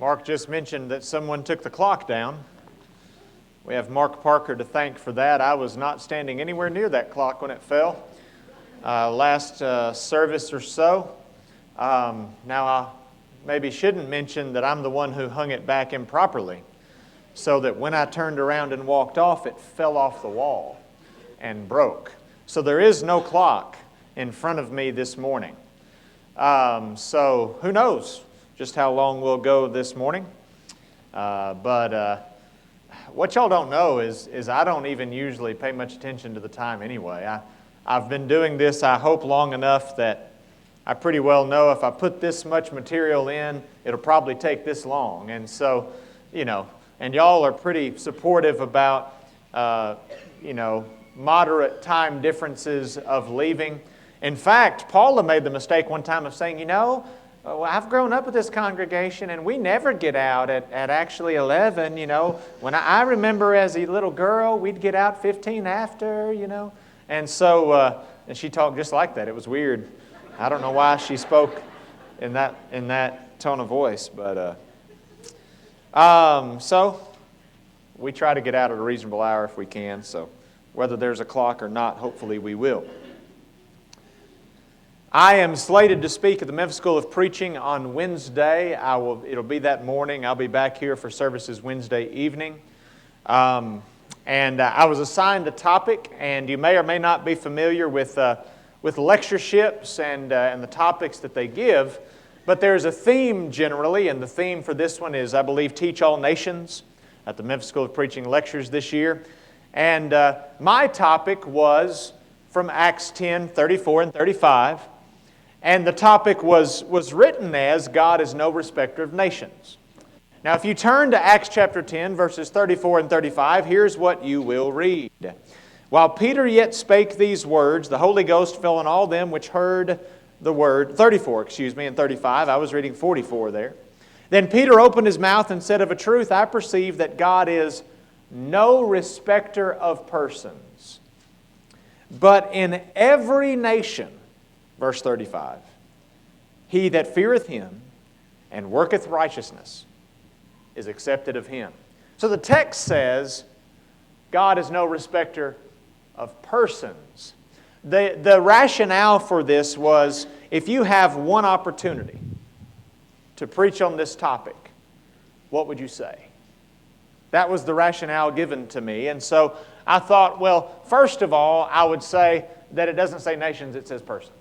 Mark just mentioned that someone took the clock down. We have Mark Parker to thank for that. I was not standing anywhere near that clock when it fell last service or so. Now, I maybe shouldn't mention that I'm the one who hung it back improperly, so that when I turned around and walked off, it fell off the wall and broke. So there is no clock in front of me this morning. So who knows just how long we'll go this morning. But what y'all don't know is I don't even usually pay much attention to the time anyway. I've been doing this, I hope, long enough that I pretty well know if I put this much material in, it'll probably take this long. And so, and y'all are pretty supportive about, moderate time differences of leaving. In fact, Paula made the mistake one time of saying, I've grown up with this congregation and we never get out at actually 11, When I remember as a little girl, we'd get out 15 after, And so, and she talked just like that. It was weird. I don't know why she spoke in that tone of voice, but so we try to get out at a reasonable hour if we can. So whether there's a clock or not, hopefully we will. I am slated to speak at the Memphis School of Preaching on Wednesday. It'll be that morning. I'll be back here for services Wednesday evening. And I was assigned a topic, and you may or may not be familiar with lectureships and the topics that they give. But there's a theme generally, and the theme for this one is, I believe, Teach All Nations at the Memphis School of Preaching lectures this year. And my topic was from Acts 10, 34 and 35. And the topic was written as, God is no respecter of nations. Now, if you turn to Acts chapter 10, verses 34 and 35, here's what you will read. While Peter yet spake these words, the Holy Ghost fell on all them which heard the word. 34, and 35. I was reading 44 there. Then Peter opened his mouth and said, Of a truth, I perceive that God is no respecter of persons, but in every nation, verse 35, he that feareth him and worketh righteousness is accepted of him. So the text says, God is no respecter of persons. The rationale for this was, if you have one opportunity to preach on this topic, what would you say? That was the rationale given to me. And so I thought, well, first of all, I would say that it doesn't say nations, it says persons.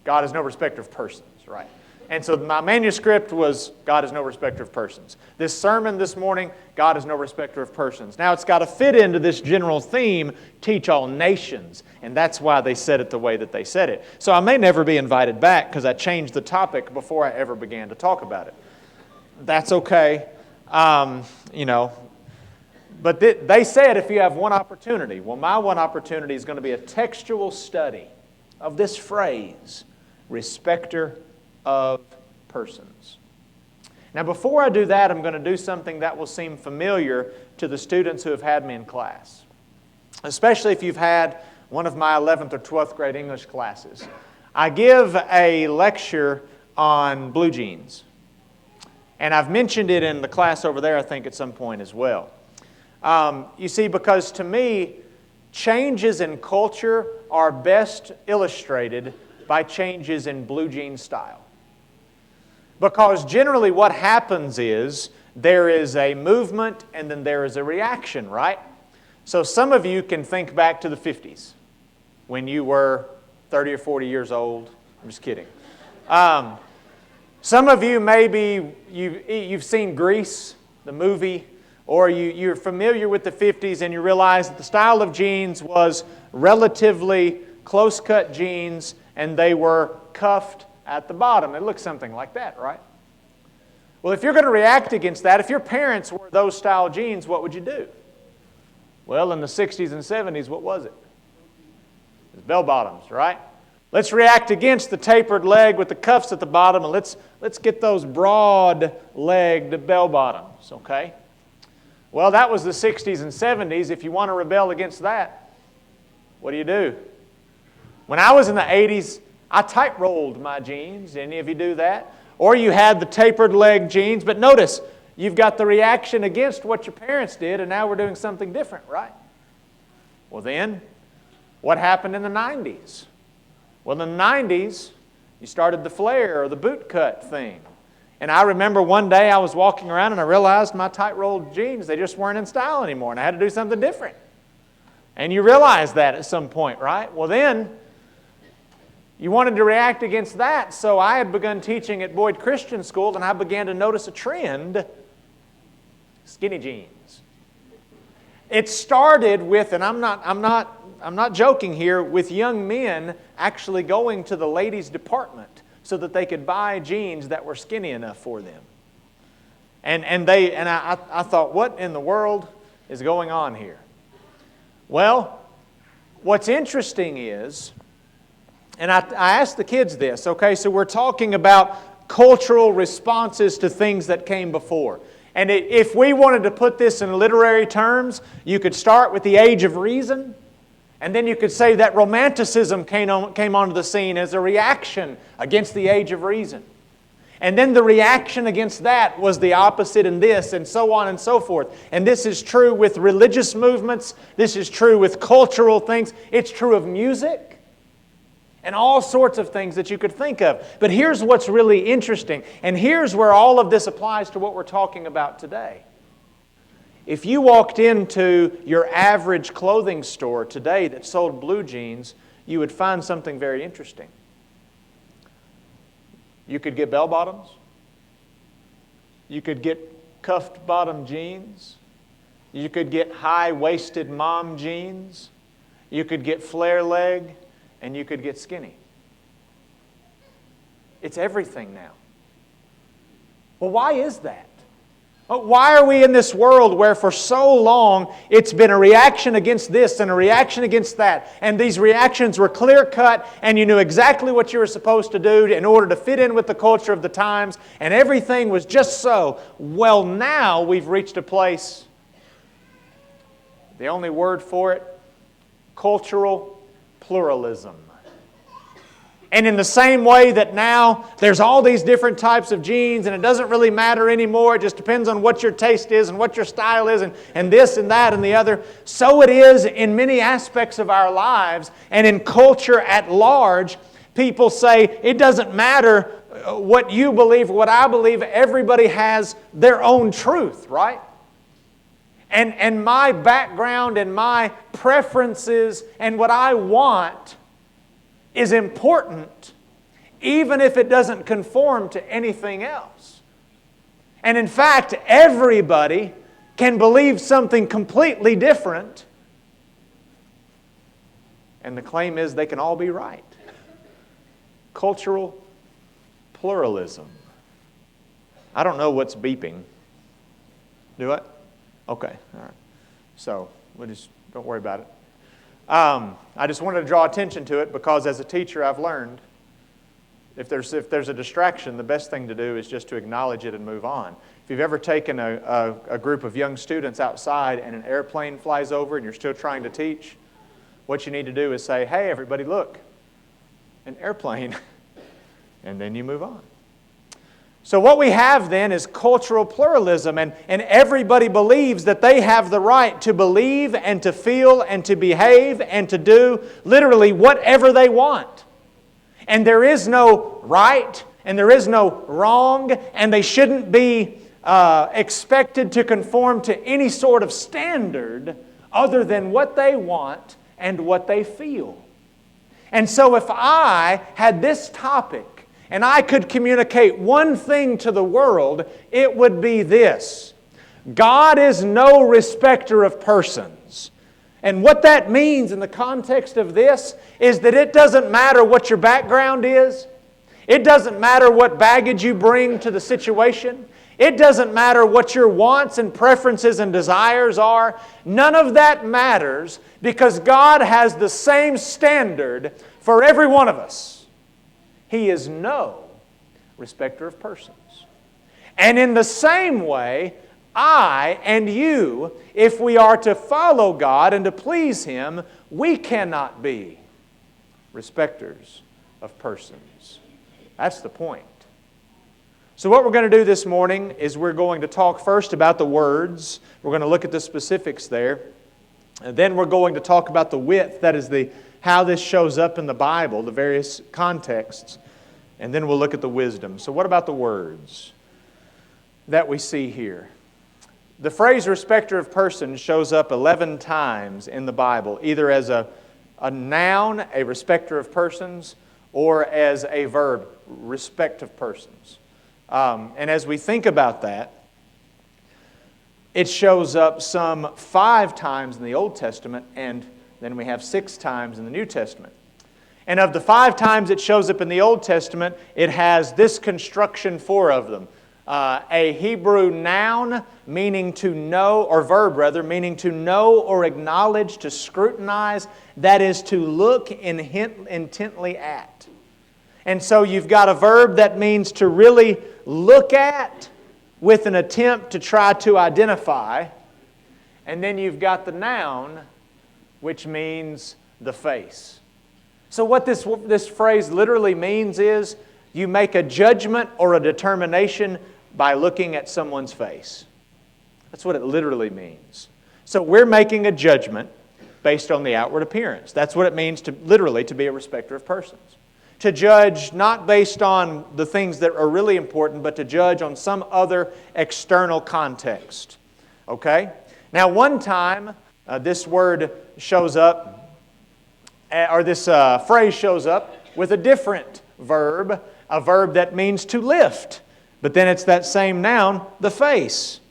God is no respecter of persons, right? And so my manuscript was, God is no respecter of persons. This sermon this morning, God is no respecter of persons. Now it's got to fit into this general theme, Teach All Nations. And that's why they said it the way that they said it. So I may never be invited back because I changed the topic before I ever began to talk about it. That's okay. But they said if you have one opportunity. Well, my one opportunity is going to be a textual study of this phrase, respecter of persons. Now, before I do that, I'm going to do something that will seem familiar to the students who have had me in class, especially if you've had one of my 11th or 12th grade English classes. I give a lecture on blue jeans, and I've mentioned it in the class over there, I think, at some point as well. You see, because to me, changes in culture are best illustrated by changes in blue jean style. Because generally what happens is there is a movement and then there is a reaction, right? So some of you can think back to the 50s when you were 30 or 40 years old. I'm just kidding. Some of you maybe you've seen Grease, the movie, or you're familiar with the 50s and you realize that the style of jeans was relatively close-cut jeans and they were cuffed at the bottom. It looks something like that, right? Well, if you're going to react against that, if your parents wore those style jeans, what would you do? Well, in the 60s and 70s, what was it? It was bell bottoms, right? Let's react against the tapered leg with the cuffs at the bottom, and let's get those broad-legged bell bottoms, okay? Well, that was the 60s and 70s. If you want to rebel against that, what do? When I was in the 80s, I tight rolled my jeans. Any of you do that? Or you had the tapered leg jeans, but notice, you've got the reaction against what your parents did, and now we're doing something different, right? Well then, what happened in the 90s? Well, in the 90s, you started the flare or the boot cut thing. And I remember one day I was walking around and I realized my tight-rolled jeans, they just weren't in style anymore, and I had to do something different. And you realize that at some point, right? Well then, you wanted to react against that, so I had begun teaching at Boyd Christian School, and I began to notice a trend: skinny jeans. It started with, and I'm not joking here, with young men actually going to the ladies' department so that they could buy jeans that were skinny enough for them. And I thought, what in the world is going on here? Well, what's interesting is, and I asked the kids this, okay, so we're talking about cultural responses to things that came before. And if we wanted to put this in literary terms, you could start with the Age of Reason, and then you could say that Romanticism came onto the scene as a reaction against the Age of Reason. And then the reaction against that was the opposite in this, and so on and so forth. And this is true with religious movements. This is true with cultural things. It's true of music. And all sorts of things that you could think of. But here's what's really interesting, and here's where all of this applies to what we're talking about today. If you walked into your average clothing store today that sold blue jeans, you would find something very interesting. You could get bell-bottoms. You could get cuffed bottom jeans. You could get high-waisted mom jeans. You could get flare leg. And you could get skinny. It's everything now. Well, why is that? Why are we in this world where for so long it's been a reaction against this and a reaction against that, and these reactions were clear-cut and you knew exactly what you were supposed to do in order to fit in with the culture of the times, and everything was just so? Well, now we've reached a place, the only word for it, cultural pluralism. And in the same way that now there's all these different types of jeans and it doesn't really matter anymore, it just depends on what your taste is and what your style is and this and that and the other, so it is in many aspects of our lives and in culture at large. People say it doesn't matter what you believe, what I believe, everybody has their own truth, right? And my background and my preferences and what I want is important, even if it doesn't conform to anything else. And in fact, everybody can believe something completely different, and the claim is they can all be right. Cultural pluralism. I don't know what's beeping. Do I? Okay, all right. So, don't worry about it. I just wanted to draw attention to it because as a teacher I've learned if there's a distraction, the best thing to do is just to acknowledge it and move on. If you've ever taken a group of young students outside and an airplane flies over and you're still trying to teach, what you need to do is say, hey everybody, look, an airplane, and then you move on. So what we have then is cultural pluralism, and everybody believes that they have the right to believe and to feel and to behave and to do literally whatever they want. And there is no right and there is no wrong, and they shouldn't be expected to conform to any sort of standard other than what they want and what they feel. And so if I had this topic and I could communicate one thing to the world, it would be this: God is no respecter of persons. And what that means in the context of this is that it doesn't matter what your background is. It doesn't matter what baggage you bring to the situation. It doesn't matter what your wants and preferences and desires are. None of that matters because God has the same standard for every one of us. He is no respecter of persons. And in the same way, I and you, if we are to follow God and to please Him, we cannot be respecters of persons. That's the point. So what we're going to do this morning is we're going to talk first about the words. We're going to look at the specifics there. And then we're going to talk about the width, that is how this shows up in the Bible, the various contexts. And then we'll look at the wisdom. So what about the words that we see here? The phrase respecter of persons shows up 11 times in the Bible, either as a noun, a respecter of persons, or as a verb, respect of persons. And as we think about that, it shows up some 5 times in the Old Testament, and then we have 6 times in the New Testament. And of the 5 times it shows up in the Old Testament, it has this construction, 4 of them. A Hebrew noun meaning to know, or verb rather, meaning to know or acknowledge, to scrutinize, that is to look intently at. And so you've got a verb that means to really look at with an attempt to try to identify. And then you've got the noun, which means the face. So what this phrase literally means is you make a judgment or a determination by looking at someone's face. That's what it literally means. So we're making a judgment based on the outward appearance. That's what it means to literally to be a respecter of persons. To judge not based on the things that are really important, but to judge on some other external context. Okay? Now one time this word shows up, or this phrase shows up with a different verb, a verb that means to lift. But then it's that same noun, the face.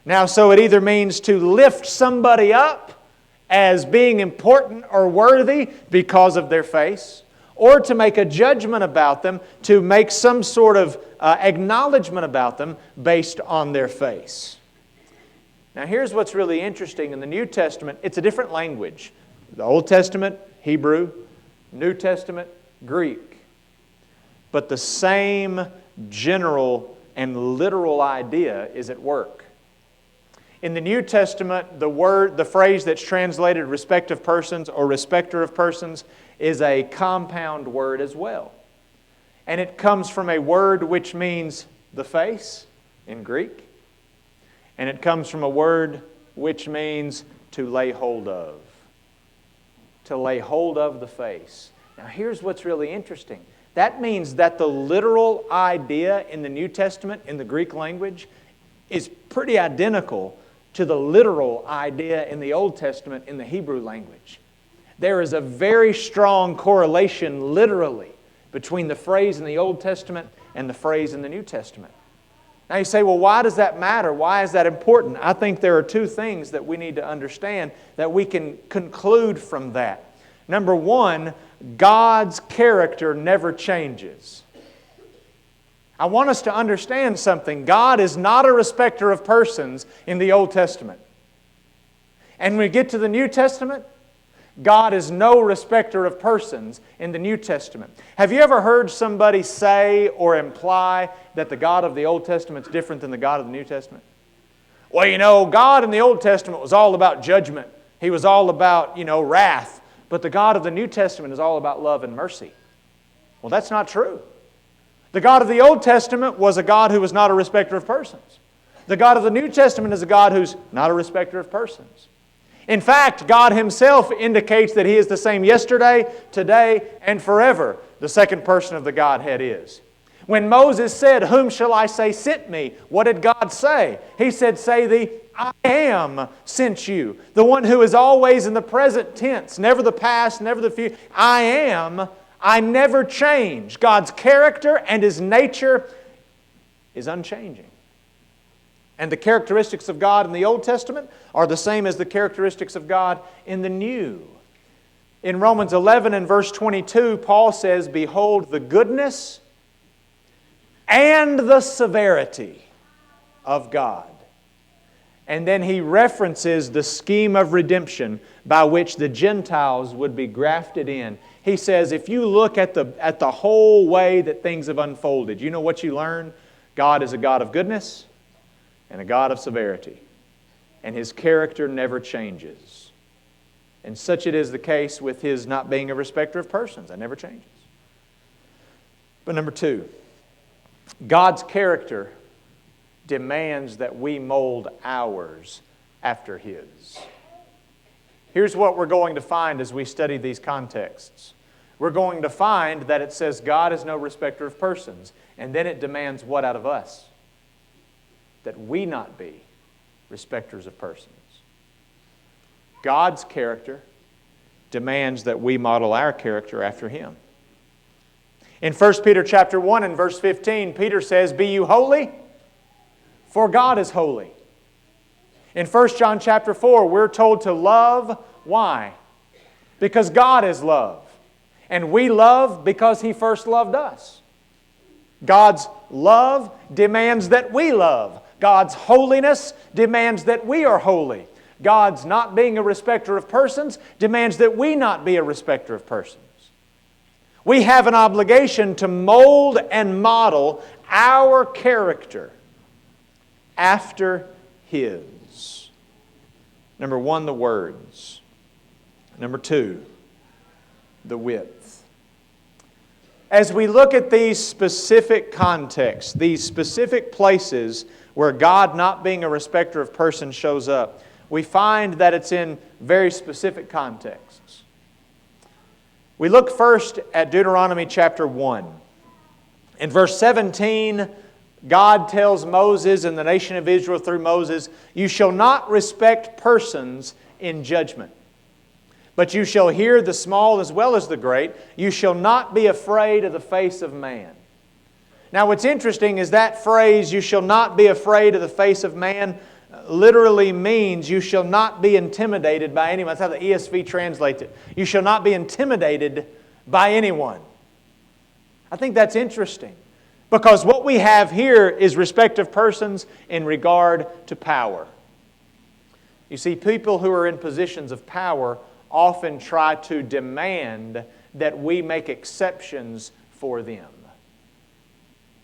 Now, so it either means to lift somebody up as being important or worthy because of their face, or to make a judgment about them, to make some sort of acknowledgement about them based on their face. Now, here's what's really interesting. In the New Testament, it's a different language. The Old Testament, Hebrew. New Testament, Greek. But the same general and literal idea is at work. In the New Testament, the phrase that's translated respect of persons or respecter of persons is a compound word as well. And it comes from a word which means the face in Greek. And it comes from a word which means to lay hold of. To lay hold of the face. Now here's what's really interesting. That means that the literal idea in the New Testament, in the Greek language, is pretty identical to the literal idea in the Old Testament in the Hebrew language. There is a very strong correlation literally between the phrase in the Old Testament and the phrase in the New Testament. Now you say, well, why does that matter? Why is that important? I think there are 2 things that we need to understand that we can conclude from that. Number 1, God's character never changes. I want us to understand something. God is not a respecter of persons in the Old Testament. And when we get to the New Testament, God is no respecter of persons in the New Testament. Have you ever heard somebody say or imply that the God of the Old Testament is different than the God of the New Testament? Well, you know, God in the Old Testament was all about judgment. He was all about, wrath. But the God of the New Testament is all about love and mercy. Well, that's not true. The God of the Old Testament was a God who was not a respecter of persons. The God of the New Testament is a God who's not a respecter of persons. In fact, God Himself indicates that He is the same yesterday, today, and forever. The second person of the Godhead is. When Moses said, "Whom shall I say sent me?" what did God say? He said, "Say thee, I am sent you." The one who is always in the present tense, never the past, never the future. I am. I never change. God's character and His nature is unchanging. And the characteristics of God in the Old Testament are the same as the characteristics of God in the New. In Romans 11 and verse 22, Paul says, "Behold the goodness and the severity of God." And then he references the scheme of redemption by which the Gentiles would be grafted in. He says, if you look at the whole way that things have unfolded, you know what you learn? God is a God of goodness and a God of severity. And His character never changes. And such it is the case with His not being a respecter of persons. That never changes. But number 2, God's character demands that we mold ours after His. Here's what we're going to find as we study these contexts. We're going to find that it says God is no respecter of persons. And then it demands what out of us? That we not be respecters of persons. God's character demands that we model our character after Him. In 1 Peter chapter 1 and verse 15, Peter says, "Be you holy, for God is holy." In 1 John chapter 4, we're told to love. Why? Because God is love. And we love because He first loved us. God's love demands that we love. God's holiness demands that we are holy. God's not being a respecter of persons demands that we not be a respecter of persons. We have an obligation to mold and model our character after His. Number one, the words. Number two, the width. As we look at these specific contexts, these specific places where God not being a respecter of persons shows up, we find that it's in very specific contexts. We look first at Deuteronomy chapter 1. In verse 17, God tells Moses and the nation of Israel through Moses, "You shall not respect persons in judgment, but you shall hear the small as well as the great. You shall not be afraid of the face of man." Now what's interesting is that phrase, "you shall not be afraid of the face of man," literally means you shall not be intimidated by anyone. That's how the ESV translates it. You shall not be intimidated by anyone. I think that's interesting, because what we have here is respect of persons in regard to power. You see, people who are in positions of power often try to demand that we make exceptions for them.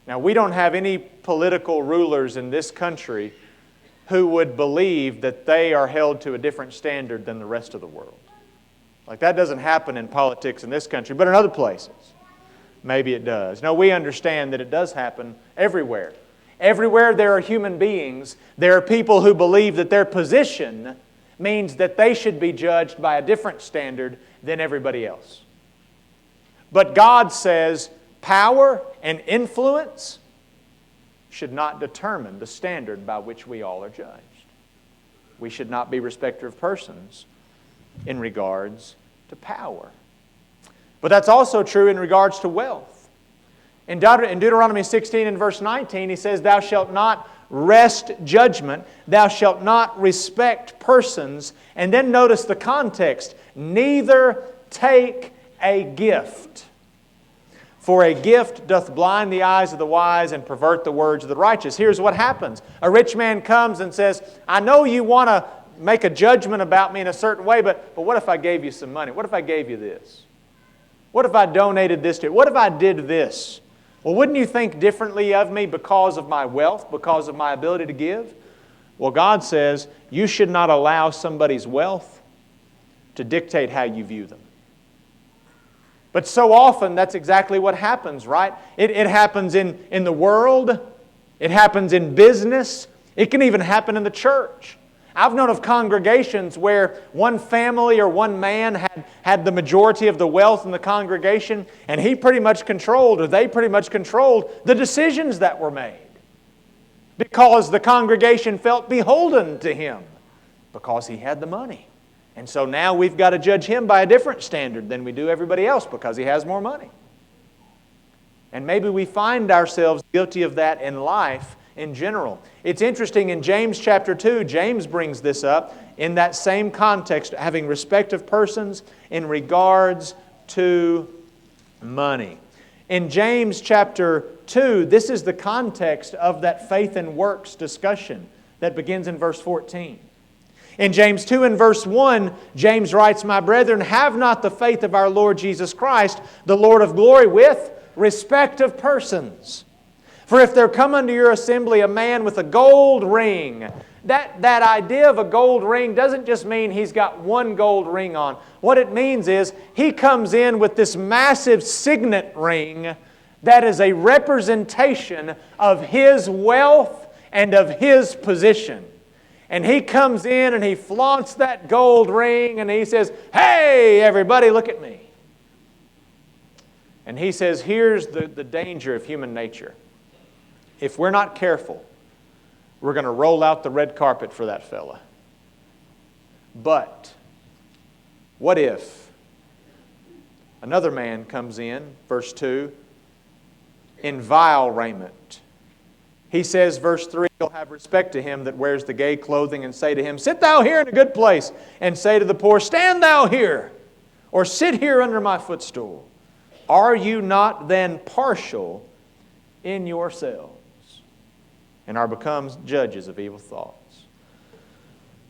Now, we don't have any political rulers in this country who would believe that they are held to a different standard than the rest of the world. Like, that doesn't happen in politics in this country, but in other places, maybe it does. No, we understand that it does happen everywhere. Everywhere there are human beings, there are people who believe that their position means that they should be judged by a different standard than everybody else. But God says power and influence should not determine the standard by which we all are judged. We should not be respecter of persons in regards to power. But that's also true in regards to wealth. In Deuteronomy 16 and verse 19, He says, "Thou shalt not wrest judgment, thou shalt not respect persons." And then notice the context, "neither take a gift. For a gift doth blind the eyes of the wise and pervert the words of the righteous." Here's what happens. A rich man comes and says, "I know you want to make a judgment about me in a certain way, but what if I gave you some money? What if I gave you this? What if I donated this to you? What if I did this? Well, wouldn't you think differently of me because of my wealth, because of my ability to give?" Well, God says you should not allow somebody's wealth to dictate how you view them. But so often, that's exactly what happens, right? It happens in the world. It happens in business. It can even happen in the church. I've known of congregations where one family or one man had the majority of the wealth in the congregation, and he pretty much controlled, or they pretty much controlled, the decisions that were made. Because the congregation felt beholden to him, because he had the money. And so now we've got to judge him by a different standard than we do everybody else because he has more money. And maybe we find ourselves guilty of that in life in general. It's interesting, in James chapter 2, James brings this up in that same context, having respect of persons in regards to money. In James chapter 2, this is the context of that faith and works discussion that begins in verse 14. In James 2 and verse 1, James writes, "My brethren, have not the faith of our Lord Jesus Christ, the Lord of glory, with respect of persons. For if there come unto your assembly a man with a gold ring," that idea of a gold ring doesn't just mean he's got one gold ring on. What it means is he comes in with this massive signet ring that is a representation of his wealth and of his position. And he comes in and he flaunts that gold ring and he says, "Hey, everybody, look at me." And he says, here's the danger of human nature. If we're not careful, we're going to roll out the red carpet for that fella. But what if another man comes in, verse 2, in vile raiment? He says, verse 3, "You'll have respect to him that wears the gay clothing, and say to him, 'Sit thou here in a good place,' and say to the poor, 'Stand thou here,' or 'Sit here under my footstool.' Are you not then partial in yourselves, and are become judges of evil thoughts?"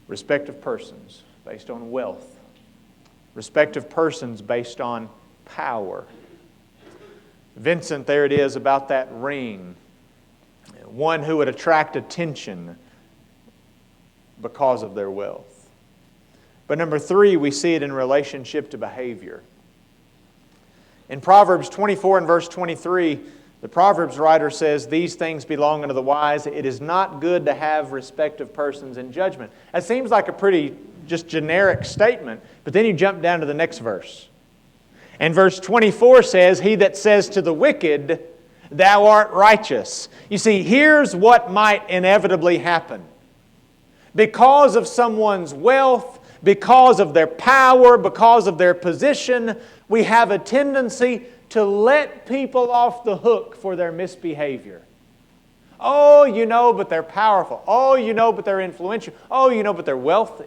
Respect of persons based on wealth. Respect of persons based on power. Vincent, there it is about that ring. One who would attract attention because of their wealth. But number 3, we see it in relationship to behavior. In Proverbs 24 and verse 23, the Proverbs writer says, "These things belong unto the wise. It is not good to have respect of persons in judgment." That seems like a pretty just generic statement, but then you jump down to the next verse. And verse 24 says, "He that says to the wicked, thou art righteous." You see, here's what might inevitably happen. Because of someone's wealth, because of their power, because of their position, we have a tendency to let people off the hook for their misbehavior. Oh, you know, but they're powerful. Oh, you know, but they're influential. Oh, you know, but they're wealthy.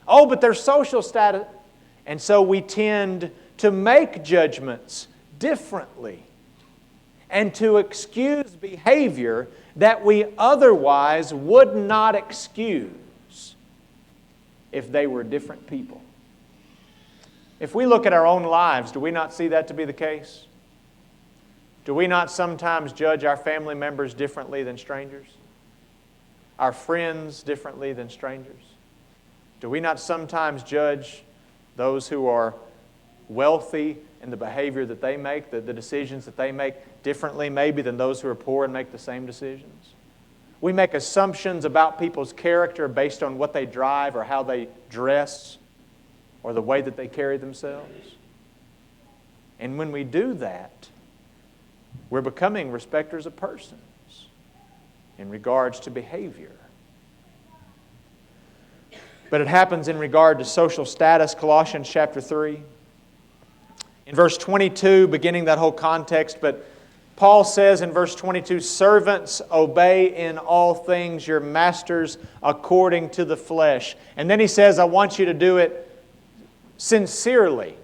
Oh, but their social status. And so we tend to make judgments differently and to excuse behavior that we otherwise would not excuse if they were different people. If we look at our own lives, do we not see that to be the case? Do we not sometimes judge our family members differently than strangers? Our friends differently than strangers? Do we not sometimes judge those who are wealthy in the behavior that they make, the decisions that they make differently maybe than those who are poor and make the same decisions? We make assumptions about people's character based on what they drive or how they dress or the way that they carry themselves. And when we do that, we're becoming respecters of persons in regards to behavior. But it happens in regard to social status, Colossians chapter 3. In verse 22, beginning that whole context, but Paul says in verse 22, "Servants, obey in all things your masters according to the flesh." And then he says, "I want you to do it sincerely.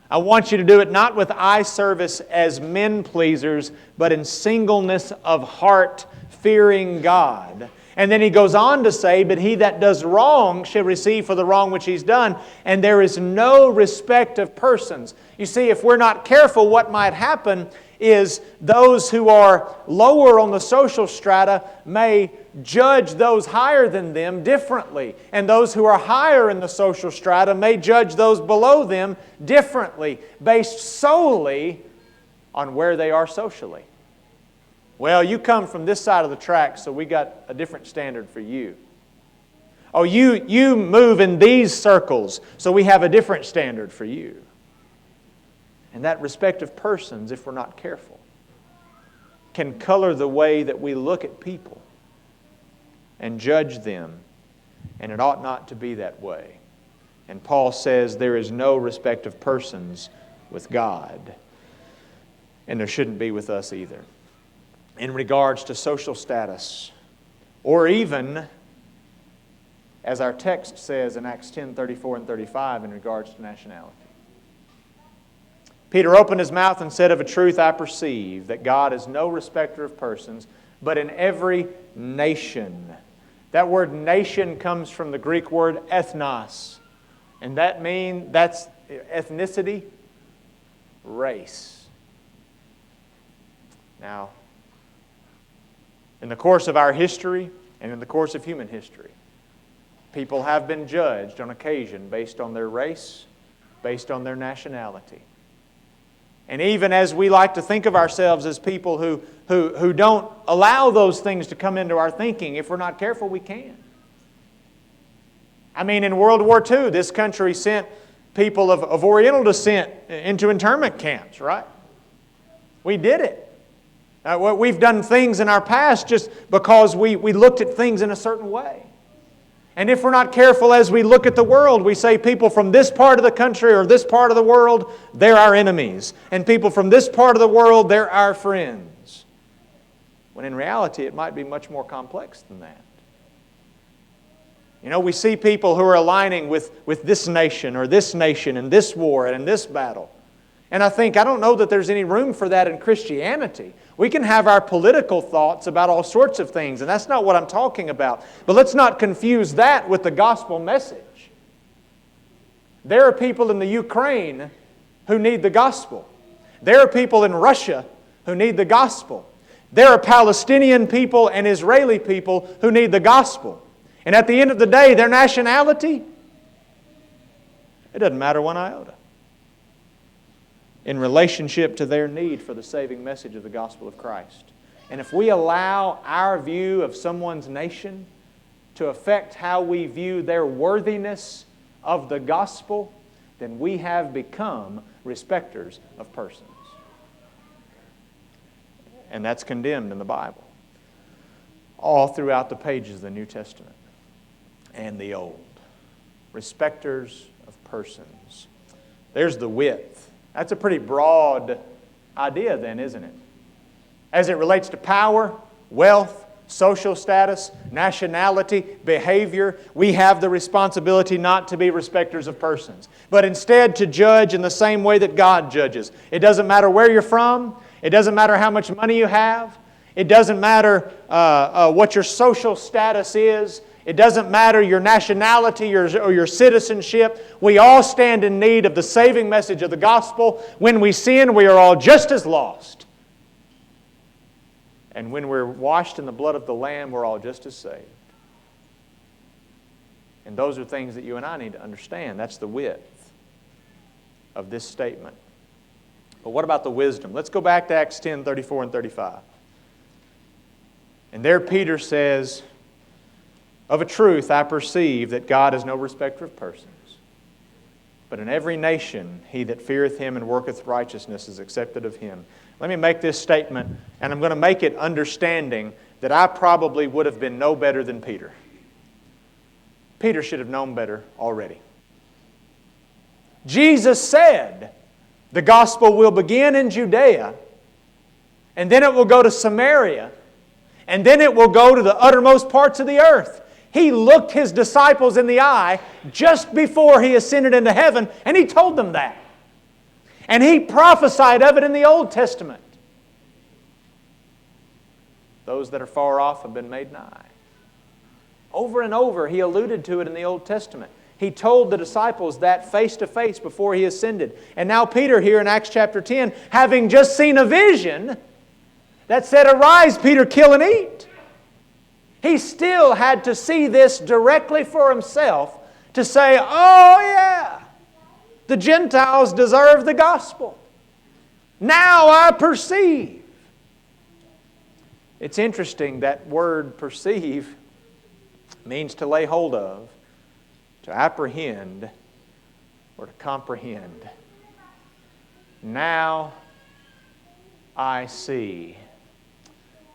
I want you to do it not with eye service as men pleasers, but in singleness of heart, fearing God." And then he goes on to say, "But he that does wrong shall receive for the wrong which he's done, and there is no respect of persons." You see, if we're not careful, what might happen is those who are lower on the social strata may judge those higher than them differently. And those who are higher in the social strata may judge those below them differently, based solely on where they are socially. Well, you come from this side of the tracks, so we got a different standard for you. Oh, you move in these circles, so we have a different standard for you. And that respect of persons, if we're not careful, can color the way that we look at people and judge them. And it ought not to be that way. And Paul says there is no respect of persons with God. And there shouldn't be with us either. In regards to social status, or even, as our text says in Acts 10:34 and 35, in regards to nationality. Peter opened his mouth and said, "Of a truth I perceive that God is no respecter of persons, but in every nation." That word nation comes from the Greek word ethnos. And that's ethnicity, race. Now, in the course of our history and in the course of human history, people have been judged on occasion based on their race, based on their nationality. And even as we like to think of ourselves as people who don't allow those things to come into our thinking, if we're not careful, we can. I mean, in World War II, this country sent people of Oriental descent into internment camps, right? We did it. We've done things in our past just because we looked at things in a certain way. And if we're not careful as we look at the world, we say people from this part of the country or this part of the world, they're our enemies. And people from this part of the world, they're our friends. When in reality, it might be much more complex than that. You know, we see people who are aligning with this nation and this war and in this battle. And I don't know that there's any room for that in Christianity. We can have our political thoughts about all sorts of things, and that's not what I'm talking about. But let's not confuse that with the gospel message. There are people in the Ukraine who need the gospel. There are people in Russia who need the gospel. There are Palestinian people and Israeli people who need the gospel. And at the end of the day, their nationality, it doesn't matter one iota in relationship to their need for the saving message of the gospel of Christ. And if we allow our view of someone's nation to affect how we view their worthiness of the gospel, then we have become respecters of persons. And that's condemned in the Bible, all throughout the pages of the New Testament and the Old. Respecters of persons. There's the width. That's a pretty broad idea then, isn't it? As it relates to power, wealth, social status, nationality, behavior, we have the responsibility not to be respecters of persons, but instead to judge in the same way that God judges. It doesn't matter where you're from. It doesn't matter how much money you have. It doesn't matter what your social status is. It doesn't matter your nationality or your citizenship. We all stand in need of the saving message of the gospel. When we sin, we are all just as lost. And when we're washed in the blood of the Lamb, we're all just as saved. And those are things that you and I need to understand. That's the width of this statement. But what about the wisdom? Let's go back to Acts 10, 34 and 35. And there Peter says, "Of a truth I perceive that God is no respecter of persons, but in every nation he that feareth Him and worketh righteousness is accepted of Him." Let me make this statement, and I'm going to make it understanding that I probably would have been no better than Peter. Peter should have known better already. Jesus said the gospel will begin in Judea, and then it will go to Samaria, and then it will go to the uttermost parts of the earth. He looked His disciples in the eye just before He ascended into heaven, and He told them that. And He prophesied of it in the Old Testament. Those that are far off have been made nigh. Over and over He alluded to it in the Old Testament. He told the disciples that face to face before He ascended. And now Peter here in Acts chapter 10, having just seen a vision that said, "Arise, Peter, kill and eat." He still had to see this directly for himself to say, "Oh yeah, the Gentiles deserve the gospel. Now I perceive." It's interesting that word perceive means to lay hold of, to apprehend, or to comprehend. Now I see.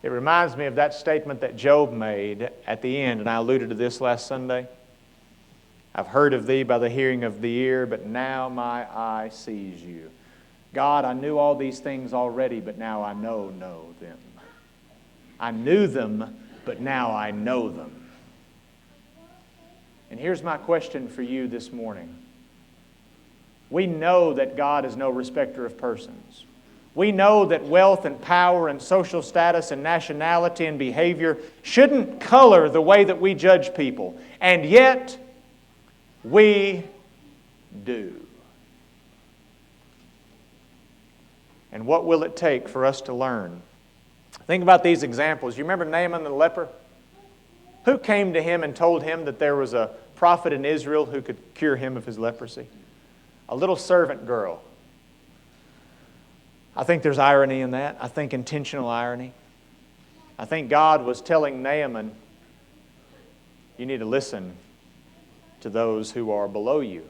It reminds me of that statement that Job made at the end, and I alluded to this last Sunday. "I've heard of Thee by the hearing of the ear, but now my eye sees You." God, I knew all these things already, but now I know them. I knew them, but now I know them. And here's my question for you this morning. We know that God is no respecter of persons. We know that wealth and power and social status and nationality and behavior shouldn't color the way that we judge people. And yet, we do. And what will it take for us to learn? Think about these examples. You remember Naaman the leper? Who came to him and told him that there was a prophet in Israel who could cure him of his leprosy? A little servant girl. I think there's irony in that. I think intentional irony. I think God was telling Naaman, you need to listen to those who are below you.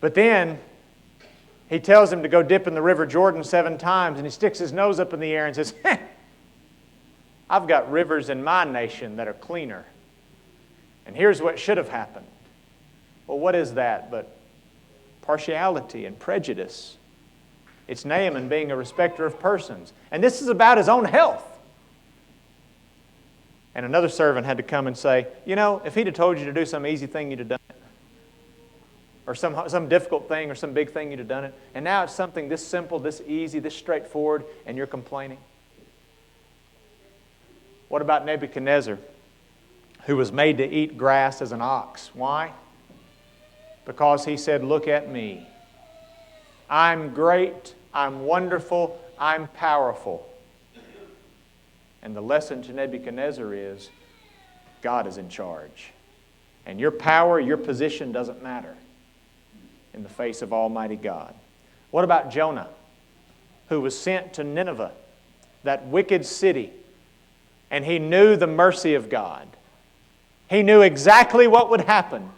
But then He tells him to go dip in the river Jordan 7 times, and he sticks his nose up in the air and says, I've got rivers in my nation that are cleaner. And here's what should have happened. Well, what is that but partiality and prejudice? It's Naaman being a respecter of persons. And this is about his own health. And another servant had to come and say, if he'd have told you to do some easy thing, you'd have done it. Or some difficult thing or some big thing, you'd have done it. And now it's something this simple, this easy, this straightforward, and you're complaining. What about Nebuchadnezzar, who was made to eat grass as an ox? Why? Because he said, look at me. I'm great, I'm wonderful, I'm powerful. And the lesson to Nebuchadnezzar is, God is in charge. And your power, your position doesn't matter in the face of Almighty God. What about Jonah, who was sent to Nineveh, that wicked city, and he knew the mercy of God. He knew exactly what would happen.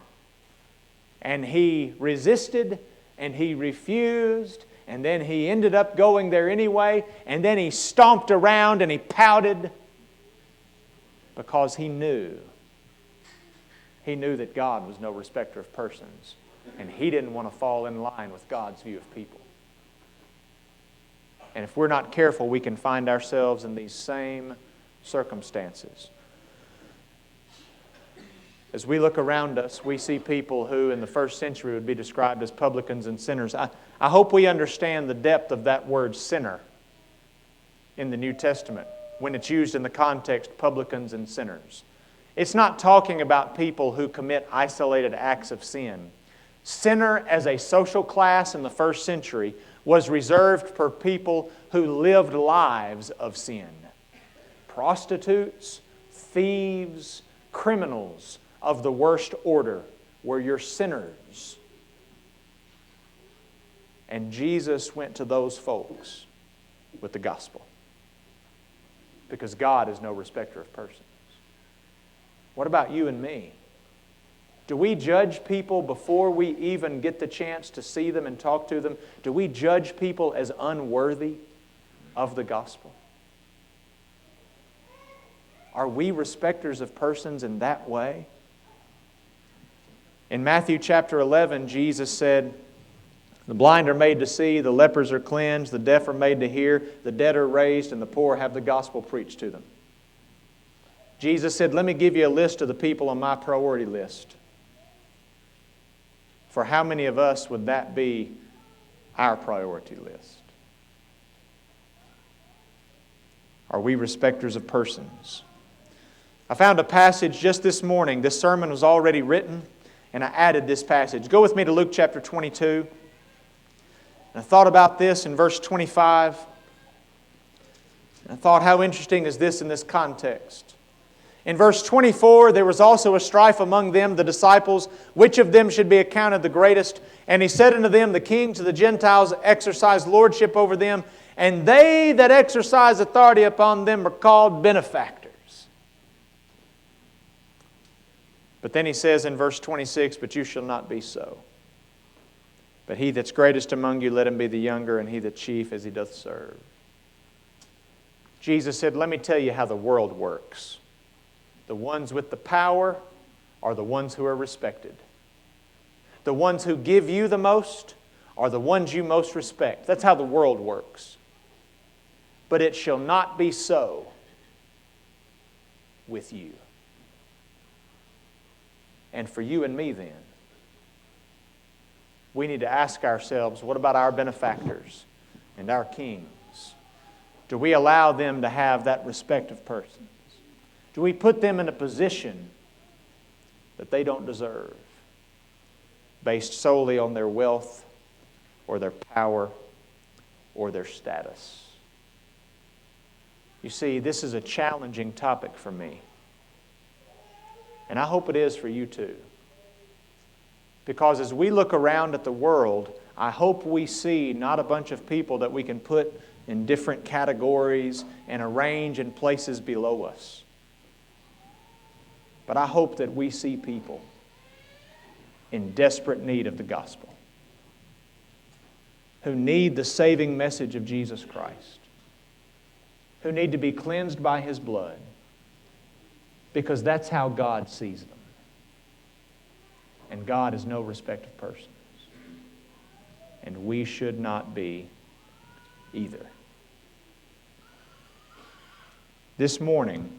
And he resisted, and he refused, and then he ended up going there anyway, and then he stomped around and he pouted because he knew that God was no respecter of persons. And he didn't want to fall in line with God's view of people. And if we're not careful, we can find ourselves in these same circumstances. As we look around us, we see people who in the first century would be described as publicans and sinners. I hope we understand the depth of that word sinner in the New Testament when it's used in the context publicans and sinners. It's not talking about people who commit isolated acts of sin. Sinner as a social class in the first century was reserved for people who lived lives of sin. Prostitutes, thieves, criminals of the worst order were your sinners. And Jesus went to those folks with the gospel. Because God is no respecter of persons. What about you and me? Do we judge people before we even get the chance to see them and talk to them? Do we judge people as unworthy of the gospel? Are we respecters of persons in that way? In Matthew chapter 11, Jesus said, the blind are made to see, the lepers are cleansed, the deaf are made to hear, the dead are raised, and the poor have the gospel preached to them. Jesus said, let me give you a list of the people on my priority list. For how many of us would that be our priority list? Are we respecters of persons? I found a passage just this morning. This sermon was already written, and I added this passage. Go with me to Luke chapter 22. And I thought about this in verse 25. And I thought, how interesting is this in this context? In verse 24, there was also a strife among them, the disciples, which of them should be accounted the greatest. And He said unto them, the kings of the Gentiles exercise lordship over them, and they that exercise authority upon them are called benefactors. But then He says in verse 26, but you shall not be so. But he that's greatest among you, let him be the younger, and he that chief as he doth serve. Jesus said, let me tell you how the world works. The ones with the power are the ones who are respected. The ones who give you the most are the ones you most respect. That's how the world works. But it shall not be so with you. And for you and me then, we need to ask ourselves, what about our benefactors and our kings? Do we allow them to have that respect of persons? Do we put them in a position that they don't deserve, based solely on their wealth or their power or their status? You see, this is a challenging topic for me. And I hope it is for you too. Because as we look around at the world, I hope we see not a bunch of people that we can put in different categories and arrange in places below us. But I hope that we see people in desperate need of the gospel, who need the saving message of Jesus Christ, who need to be cleansed by His blood, because that's how God sees them. And God is no respect of persons. And we should not be either. This morning,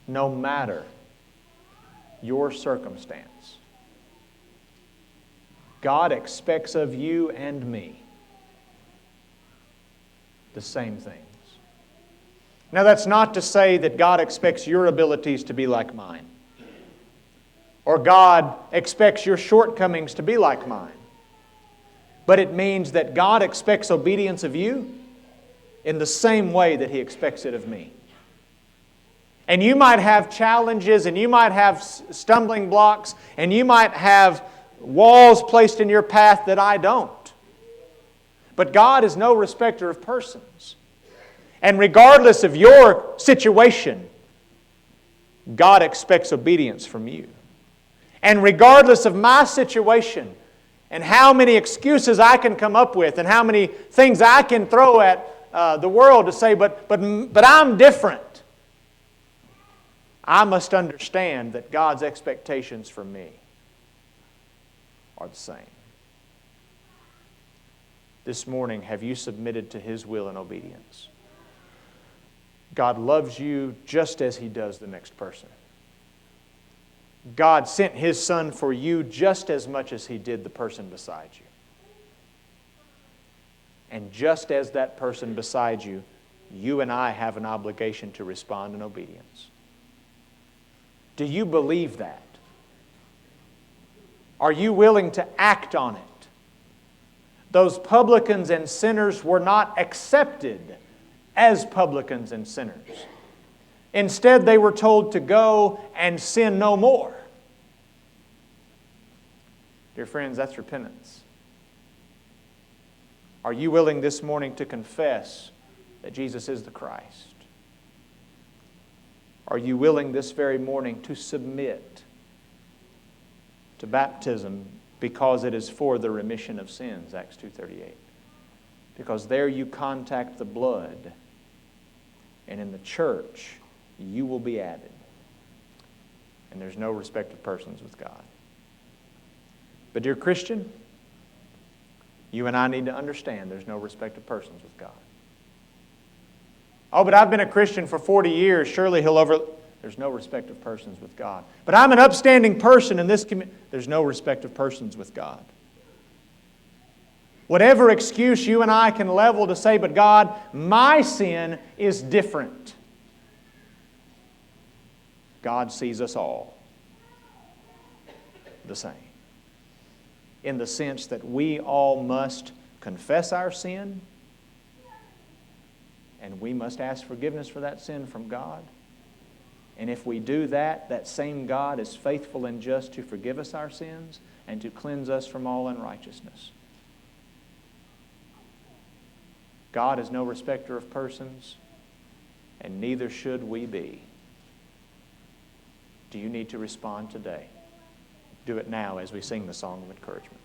no matter your circumstance, God expects of you and me the same things. Now, that's not to say that God expects your abilities to be like mine, or God expects your shortcomings to be like mine. But it means that God expects obedience of you in the same way that He expects it of me. And you might have challenges, and you might have stumbling blocks, and you might have walls placed in your path that I don't. But God is no respecter of persons. And regardless of your situation, God expects obedience from you. And regardless of my situation and how many excuses I can come up with and how many things I can throw at the world to say, but I'm different, I must understand that God's expectations for me are the same. This morning, have you submitted to His will and obedience? God loves you just as He does the next person. God sent His Son for you just as much as He did the person beside you. And just as that person beside you, you and I have an obligation to respond in obedience. Do you believe that? Are you willing to act on it? Those publicans and sinners were not accepted as publicans and sinners. Instead, they were told to go and sin no more. Dear friends, that's repentance. Are you willing this morning to confess that Jesus is the Christ? Are you willing this very morning to submit to baptism because it is for the remission of sins, Acts 2:38? Because there you contact the blood, and in the church you will be added. And there's no respect of persons with God. But dear Christian, you and I need to understand there's no respect of persons with God. Oh, but I've been a Christian for 40 years. Surely There's no respect of persons with God. But I'm an upstanding person in this community. There's no respect of persons with God. Whatever excuse you and I can level to say, but God, my sin is different. God sees us all the same. In the sense that we all must confess our sin, and we must ask forgiveness for that sin from God. And if we do that, that same God is faithful and just to forgive us our sins and to cleanse us from all unrighteousness. God is no respecter of persons, and neither should we be. Do you need to respond today? Do it now as we sing the song of encouragement.